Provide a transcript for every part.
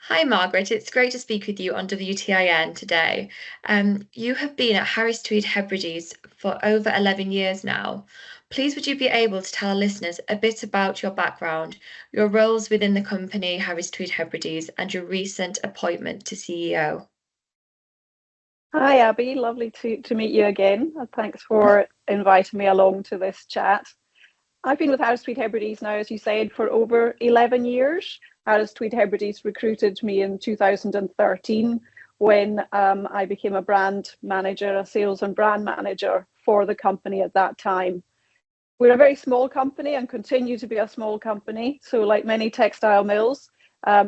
Hi, Margaret. It's great to speak with you on WTiN today. You have been at Harris Tweed Hebrides for over 11 years now. Please, would you be able to tell our listeners a bit about your background, your roles within the company Harris Tweed Hebrides, and your recent appointment to CEO? Hi, Abby. Lovely to meet you again. And thanks for inviting me along to this chat. I've been with Harris Tweed Hebrides now, as you said, for over 11 years. Harris Tweed Hebrides recruited me in 2013 when I became a brand manager, a sales and brand manager for the company at that time. We're a very small company and continue to be a small company. So like many textile mills,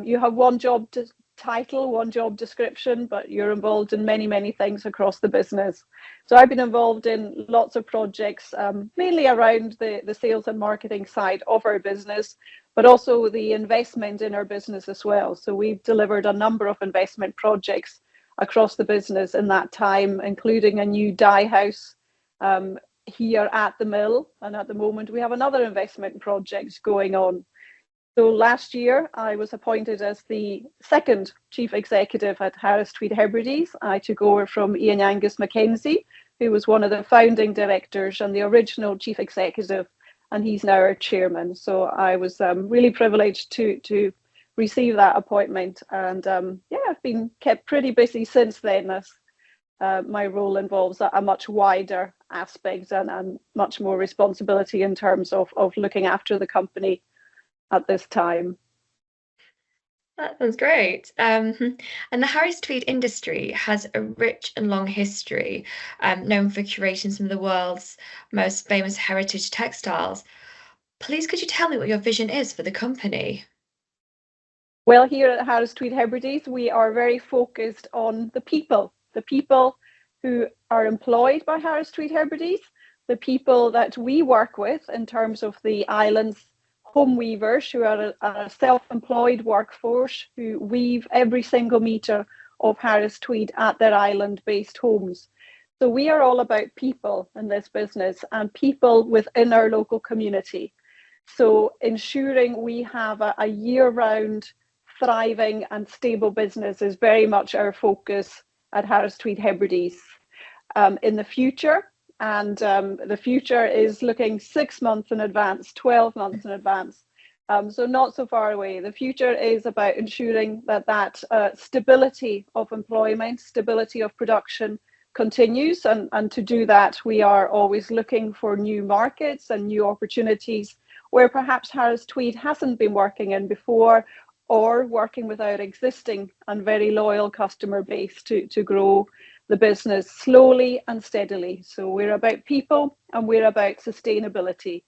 you have one job title, one job description, but you're involved in many things across the business. So I've been involved in lots of projects, mainly around the sales and marketing side of our business, but also the investment in our business as well. So we've delivered a number of investment projects across the business in that time, including a new dye house here at the mill. And at the moment, we have another investment project going on. So last year, I was appointed as the second chief executive at Harris Tweed Hebrides. I took over from Ian Angus Mackenzie, who was one of the founding directors and the original chief executive, and he's now our chairman. So I was really privileged to receive that appointment, and I've been kept pretty busy since then, as my role involves a much wider aspect and much more responsibility in terms of looking after the company at this time. That sounds great. And the Harris Tweed industry has a rich and long history, known for curating some of the world's most famous heritage textiles. Please, could you tell me what your vision is for the company? Well, here at Harris Tweed Hebrides, we are very focused on the people who are employed by Harris Tweed Hebrides, the people that we work with in terms of the island's home weavers, who are a self-employed workforce who weave every single metre of Harris Tweed at their island-based homes. So we are all about people in this business and people within our local community. So ensuring we have a year-round thriving and stable business is very much our focus at Harris Tweed Hebrides. In the future, and the future is looking 6 months in advance, 12 months in advance. So not so far away. The future is about ensuring that stability of employment, stability of production continues. And to do that, we are always looking for new markets and new opportunities where perhaps Harris Tweed hasn't been working in before, or working with our existing and very loyal customer base to grow the business slowly and steadily. So we're about people and we're about sustainability.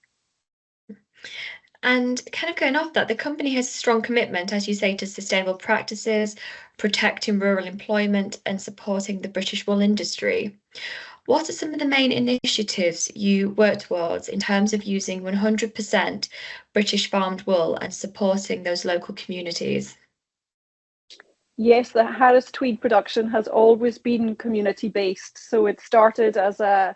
And kind of going off that, the company has a strong commitment, as you say, to sustainable practices, protecting rural employment, and supporting the British wool industry. What are some of the main initiatives you work towards in terms of using 100% British farmed wool and supporting those local communities? Yes, the Harris Tweed production has always been community based. So it started as a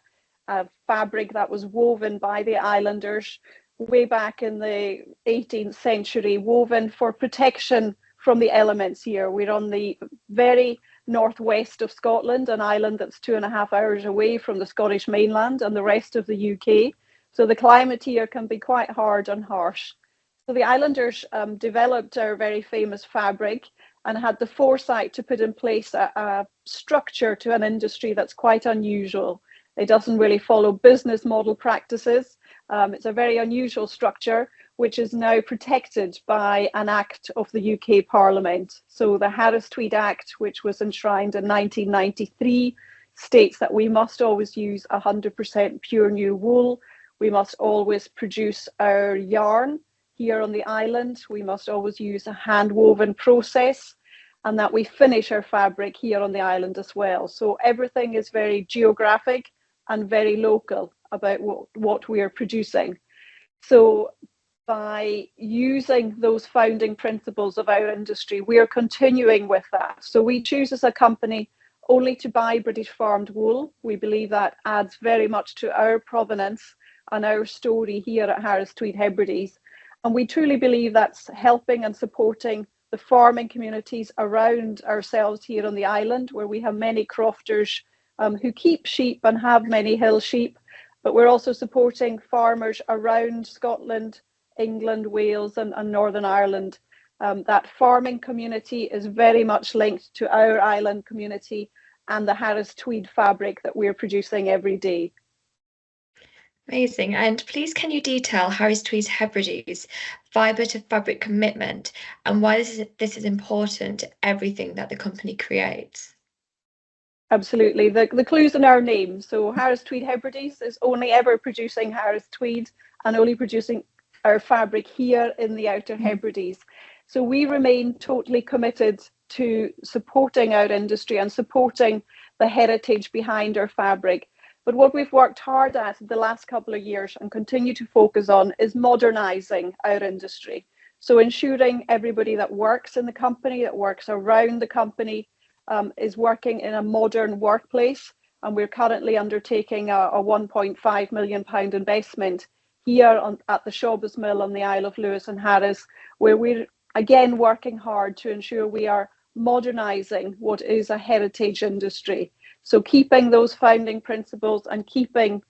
fabric that was woven by the islanders way back in the 18th century, woven for protection from the elements here. We're on the very northwest of Scotland, an island that's 2.5 hours away from the Scottish mainland and the rest of the UK. So the climate here can be quite hard and harsh. So the islanders developed our very famous fabric and had the foresight to put in place a structure to an industry that's quite unusual. It doesn't really follow business model practices. It's a very unusual structure, which is now protected by an act of the UK Parliament. So the Harris Tweed Act, which was enshrined in 1993, states that we must always use 100% pure new wool. We must always produce our yarn here on the island. We must always use a hand woven process, and that we finish our fabric here on the island as well. So everything is very geographic and very local about what we are producing. So by using those founding principles of our industry, we are continuing with that. So we choose as a company only to buy British farmed wool. We believe that adds very much to our provenance and our story here at Harris Tweed Hebrides. And we truly believe that's helping and supporting the farming communities around ourselves here on the island, where we have many crofters who keep sheep and have many hill sheep, but we're also supporting farmers around Scotland, England, Wales and Northern Ireland. That farming community is very much linked to our island community and the Harris Tweed fabric that we're producing every day. Amazing. And please, can you detail Harris Tweed Hebrides' fibre to fabric commitment and why this is important to everything that the company creates? Absolutely. The clue's in our name. So Harris Tweed Hebrides is only ever producing Harris Tweed and only producing our fabric here in the Outer Hebrides. So we remain totally committed to supporting our industry and supporting the heritage behind our fabric. But what we've worked hard at the last couple of years and continue to focus on is modernising our industry. So ensuring everybody that works in the company, that works around the company, is working in a modern workplace. And we're currently undertaking a £1.5 million investment here at the Shawbus Mill on the Isle of Lewis and Harris, where we're again working hard to ensure we are modernising what is a heritage industry. So keeping those founding principles and keeping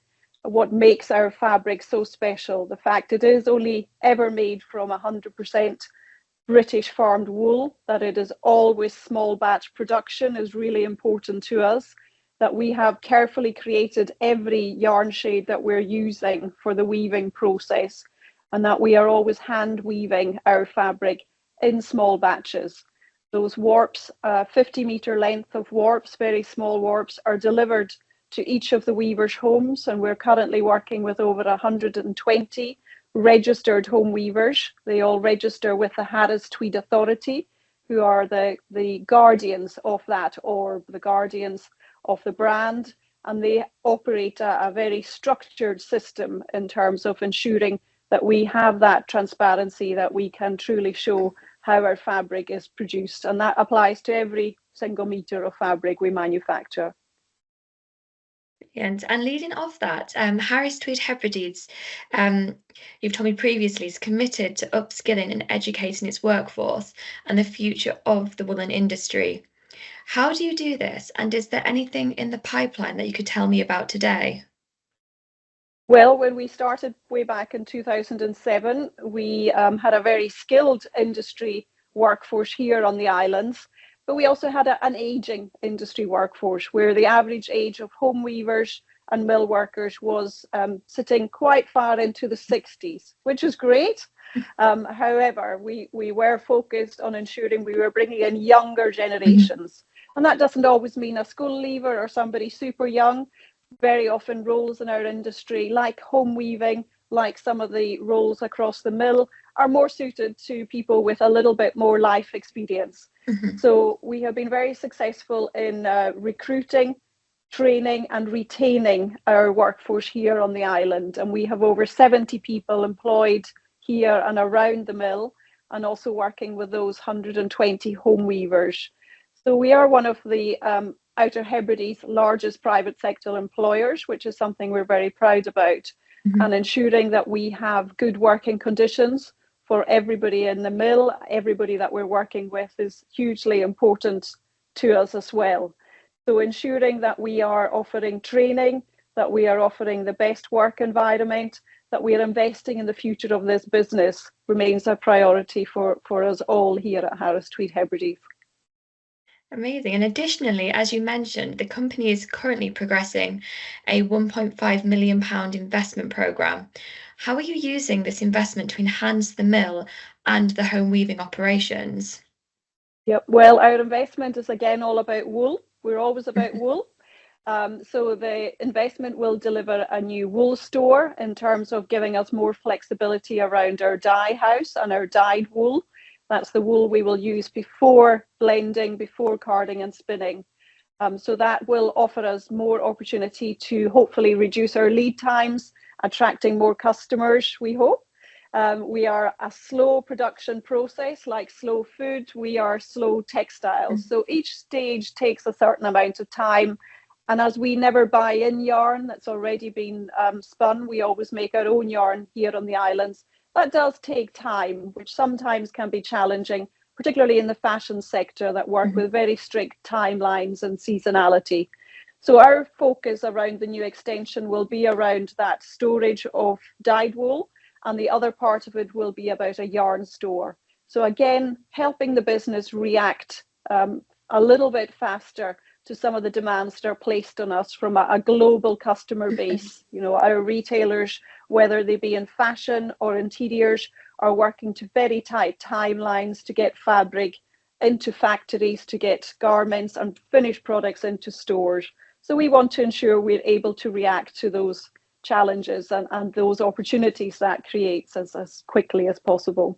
what makes our fabric so special. The fact it is only ever made from 100% British farmed wool, that it is always small batch production is really important to us, that we have carefully created every yarn shade that we're using for the weaving process, and that we are always hand weaving our fabric in small batches. Those warps, 50-metre length of warps, very small warps, are delivered to each of the weavers' homes, and we're currently working with over 120 registered home weavers. They all register with the Harris Tweed Authority, who are the guardians of that, or the guardians of the brand, and they operate a very structured system in terms of ensuring that we have that transparency, that we can truly show how our fabric is produced, and that applies to every single metre of fabric we manufacture. And leading off that, Harris Tweed Hebrides, you've told me previously, is committed to upskilling and educating its workforce and the future of the woolen industry. How do you do this? And is there anything in the pipeline that you could tell me about today? Well, when we started way back in 2007, we had a very skilled industry workforce here on the islands, but we also had an ageing industry workforce where the average age of home weavers and mill workers was sitting quite far into the 60s, which is great. However, we were focused on ensuring we were bringing in younger generations. And that doesn't always mean a school leaver or somebody super young. Very often roles in our industry, like home weaving, like some of the roles across the mill, are more suited to people with a little bit more life experience. So we have been very successful in recruiting, training and retaining our workforce here on the island. And we have over 70 people employed here and around the mill, and also working with those 120 home weavers. So we are one of the Outer Hebrides' largest private sector employers, which is something we're very proud about, and ensuring that we have good working conditions for everybody in the mill, everybody that we're working with is hugely important to us as well. So ensuring that we are offering training, that we are offering the best work environment, that we are investing in the future of this business remains a priority for us all here at Harris Tweed Hebrides. Amazing. And additionally, as you mentioned, the company is currently progressing a £1.5 million investment programme. How are you using this investment to enhance the mill and the home weaving operations? Yep. Well, our investment is again all about wool. We're always about wool. So the investment will deliver a new wool store in terms of giving us more flexibility around our dye house and our dyed wool. That's the wool we will use before blending, before carding and spinning. So that will offer us more opportunity to hopefully reduce our lead times, attracting more customers, we hope. We are a slow production process, like slow food, we are slow textiles. So each stage takes a certain amount of time. And as we never buy in yarn that's already been spun, we always make our own yarn here on the islands. That does take time, which sometimes can be challenging, particularly in the fashion sector, that work with very strict timelines and seasonality. So our focus around the new extension will be around that storage of dyed wool, and the other part of it will be about a yarn store. So again, helping the business react a little bit faster to some of the demands that are placed on us from a global customer base. You know, our retailers, whether they be in fashion or interiors, are working to very tight timelines to get fabric into factories, to get garments and finished products into stores. So we want to ensure we're able to react to those challenges and those opportunities that creates as quickly as possible.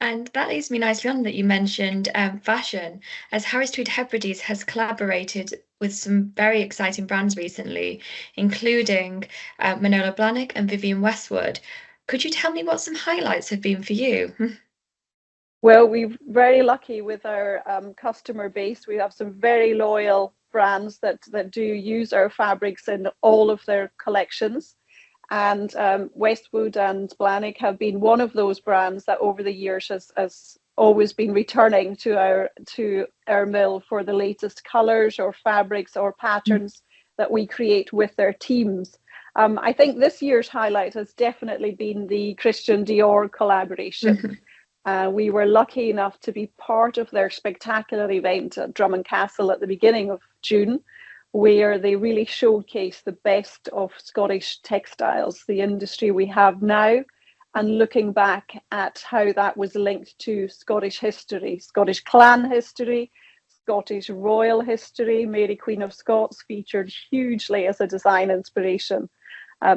And that leads me nicely on that you mentioned fashion, as Harris Tweed Hebrides has collaborated with some very exciting brands recently, including Manola Blahnik and Vivienne Westwood. Could you tell me what some highlights have been for you? Well, we're very lucky with our customer base. We have some very loyal brands that do use our fabrics in all of their collections. And Westwood and Blahnik have been one of those brands that over the years has always been returning to our mill for the latest colours or fabrics or patterns that we create with their teams. I think this year's highlight has definitely been the Christian Dior collaboration. We were lucky enough to be part of their spectacular event at Drummond Castle at the beginning of June, where they really showcase the best of Scottish textiles, the industry we have now, and looking back at how that was linked to Scottish history, Scottish clan history, Scottish royal history. Mary Queen of Scots featured hugely as a design inspiration.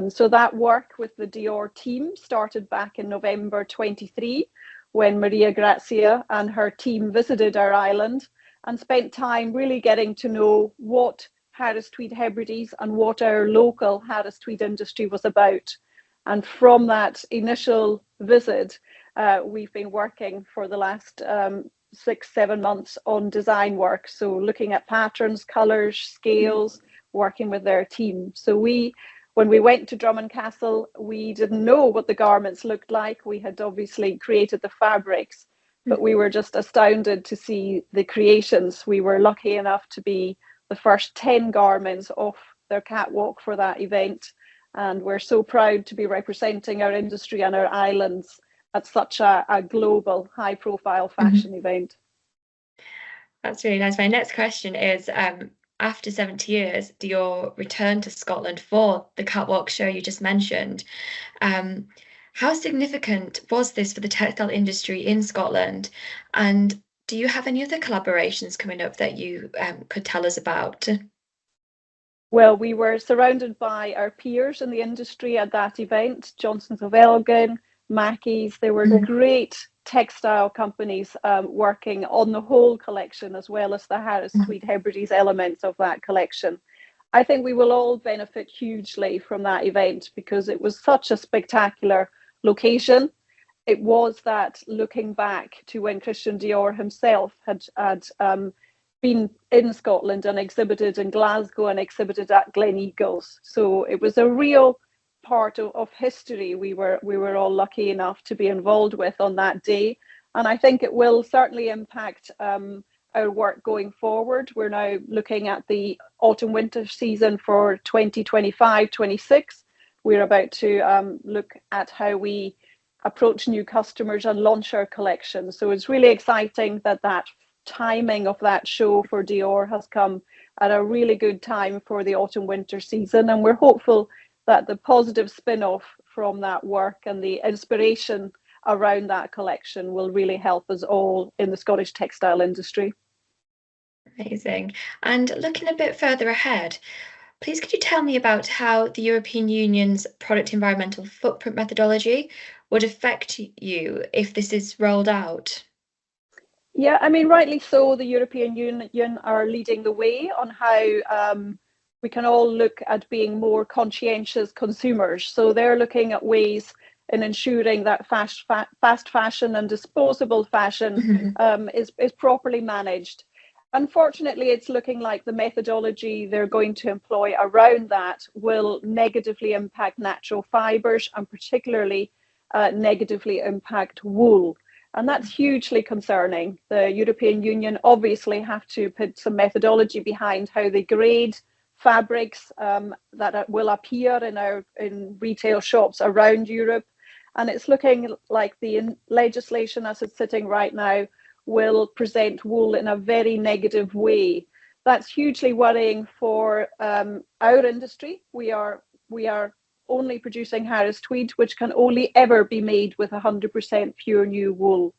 So that work with the Dior team started back in November 23, when Maria Grazia and her team visited our island and spent time really getting to know what Harris Tweed Hebrides and what our local Harris Tweed industry was about. And from that initial visit, we've been working for the last 6-7 months on design work. So looking at patterns, colours, scales, working with their team. So when we went to Drummond Castle, we didn't know what the garments looked like. We had obviously created the fabrics, but we were just astounded to see the creations. We were lucky enough to be the first 10 garments off their catwalk for that event. And we're so proud to be representing our industry and our islands at such a global, high-profile fashion event. That's really nice. My next question is, after 70 years, Dior returned to Scotland for the catwalk show you just mentioned. How significant was this for the textile industry in Scotland? And do you have any other collaborations coming up that you could tell us about? Well, we were surrounded by our peers in the industry at that event, Johnsons of Elgin, Mackey's. There were great textile companies working on the whole collection, as well as the Harris Tweed Hebrides elements of that collection. I think we will all benefit hugely from that event because it was such a spectacular location. It was that looking back to when Christian Dior himself had been in Scotland and exhibited in Glasgow and exhibited at Gleneagles. So it was a real part of history we were all lucky enough to be involved with on that day. And I think it will certainly impact our work going forward. We're now looking at the autumn-winter season for 2025-26. We're about to look at how we approach new customers and launch our collection. So it's really exciting that timing of that show for Dior has come at a really good time for the autumn-winter season. And we're hopeful that the positive spin-off from that work and the inspiration around that collection will really help us all in the Scottish textile industry. Amazing. And looking a bit further ahead, please could you tell me about how the European Union's product environmental footprint methodology would affect you if this is rolled out? Yeah, I mean, rightly so, the European Union are leading the way on how we can all look at being more conscientious consumers. So they're looking at ways in ensuring that fast fashion and disposable fashion is properly managed. Unfortunately, it's looking like the methodology they're going to employ around that will negatively impact natural fibres and particularly negatively impact wool. And that's hugely concerning. The European Union obviously have to put some methodology behind how they grade fabrics that will appear in retail shops around Europe. And it's looking like the legislation as it's sitting right now will present wool in a very negative way. That's hugely worrying for our industry. We are only producing Harris Tweed, which can only ever be made with 100% pure new wool.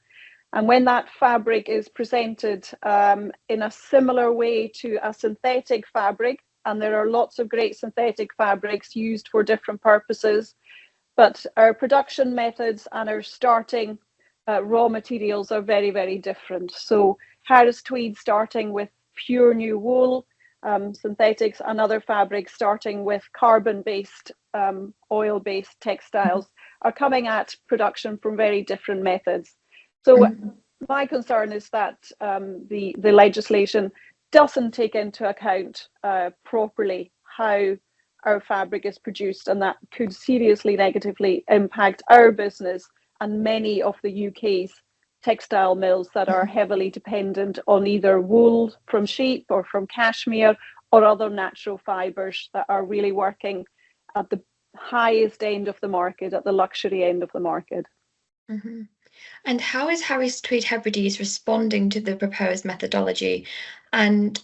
And when that fabric is presented in a similar way to a synthetic fabric, and there are lots of great synthetic fabrics used for different purposes, but our production methods and our starting raw materials are very, very different. So Harris Tweed starting with pure new wool, synthetics and other fabrics starting with carbon-based, oil-based textiles are coming at production from very different methods. So my concern is that the legislation doesn't take into account properly how our fabric is produced, and that could seriously negatively impact our business and many of the UK's textile mills that are heavily dependent on either wool from sheep or from cashmere or other natural fibres that are really working at the highest end of the market, at the luxury end of the market. Mm-hmm. And how is Harris Tweed Hebrides responding to the proposed methodology? And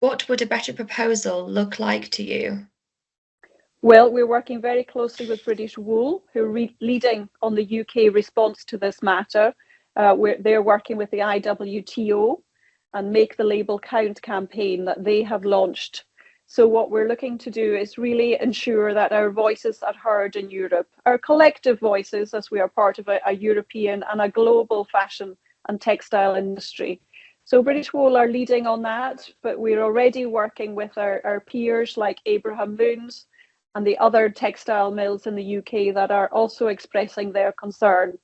what would a better proposal look like to you? Well, we're working very closely with British Wool, who are leading on the UK response to this matter. They're working with the IWTO and Make the Label Count campaign that they have launched. So what we're looking to do is really ensure that our voices are heard in Europe, our collective voices, as we are part of a European and a global fashion and textile industry. So British Wool are leading on that, but we're already working with our peers like Abraham Moons and the other textile mills in the UK that are also expressing their concern.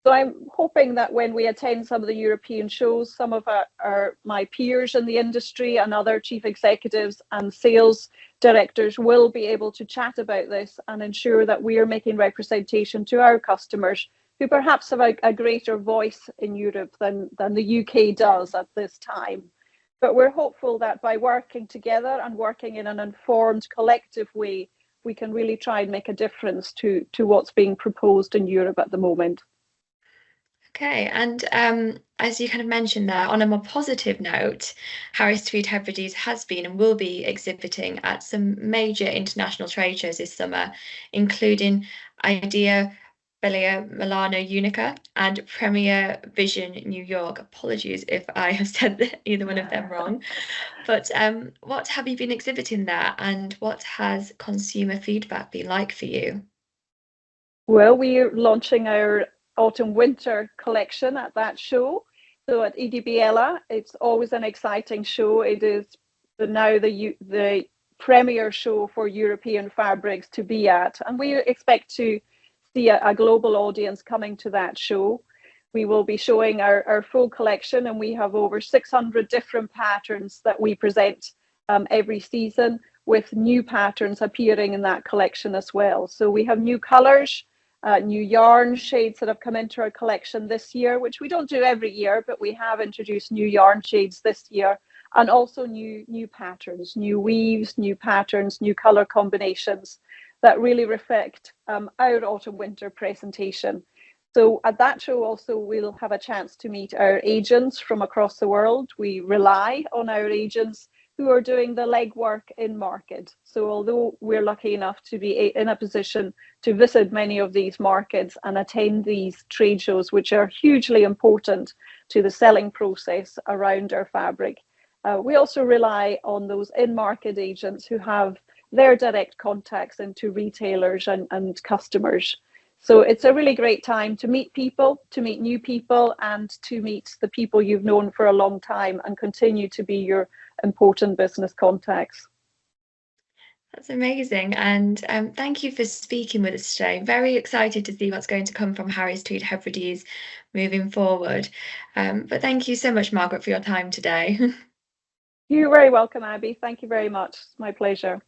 So I'm hoping that when we attend some of the European shows, some of my peers in the industry and other chief executives and sales directors will be able to chat about this and ensure that we are making representation to our customers who perhaps have a greater voice in Europe than the UK does at this time. But we're hopeful that by working together and working in an informed, collective way, we can really try and make a difference to what's being proposed in Europe at the moment. Okay, and as you kind of mentioned there, on a more positive note, Harris Tweed Hebrides has been and will be exhibiting at some major international trade shows this summer, including IDEA, Belia Milano Unica, and Premier Vision New York. Apologies if I have said either one of them wrong. But what have you been exhibiting there, and what has consumer feedback been like for you? Well, we're launching our autumn-winter collection at that show. So at EDBella, it's always an exciting show. It is now the premier show for European fabrics to be at, and we expect to see a global audience coming to that show. We will be showing our full collection, and we have over 600 different patterns that we present every season, with new patterns appearing in that collection as well. So we have new colors, new yarn shades that have come into our collection this year, which we don't do every year, but we have introduced new yarn shades this year, and also new patterns, new weaves, new patterns, new color combinations that really reflect our autumn-winter presentation. So at that show also, we'll have a chance to meet our agents from across the world. We rely on our agents who are doing the legwork in market. So although we're lucky enough to be in a position to visit many of these markets and attend these trade shows, which are hugely important to the selling process around our fabric, we also rely on those in-market agents who have their direct contacts into retailers and customers. So it's a really great time to meet people, to meet new people, and to meet the people you've known for a long time and continue to be your important business contacts. That's amazing. And thank you for speaking with us today. Very excited to see what's going to come from Harris Tweed Hebrides moving forward. But thank you so much, Margaret, for your time today. You're very welcome, Abby. Thank you very much. It's my pleasure.